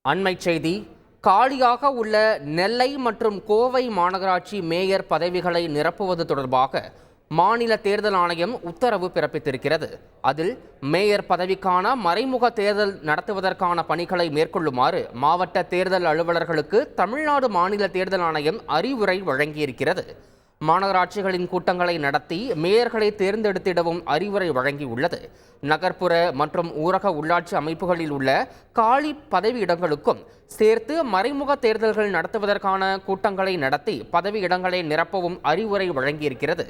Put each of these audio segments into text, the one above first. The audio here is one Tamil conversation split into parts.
அண்மைச் செய்தி. காலியாக உள்ள நெல்லை மற்றும் கோவை மாநகராட்சி மேயர் பதவிகளை நிரப்புவது தொடர்பாக மாநில தேர்தல் ஆணையம் உத்தரவு பிறப்பித்திருக்கிறது. அதில் மேயர் பதவிக்கான மறைமுக தேர்தல் நடத்துவதற்கான பணிகளை மேற்கொள்ளுமாறு மாவட்ட தேர்தல் அலுவலர்களுக்கு தமிழ்நாடு மாநில தேர்தல் ஆணையம் அறிவுரை வழங்கியிருக்கிறது. மாநகராட்சிகளின் கூட்டங்களை நடத்தி மேயர்களை தேர்ந்தெடுத்திடவும் அறிவுரை வழங்கியுள்ளது. நகர்ப்புற மற்றும் ஊரக உள்ளாட்சி அமைப்புகளில் உள்ள காலி பதவியிடங்களுக்கும் சேர்த்து மறைமுக தேர்தல்கள் நடத்துவதற்கான கூட்டங்களை நடத்தி பதவியிடங்களை நிரப்பவும் அறிவுரை வழங்கியிருக்கிறது.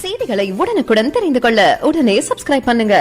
செய்திகளை உடனுக்குடன் தெரிந்து கொள்ள உடனே சப்ஸ்கிரைப் பண்ணுங்க.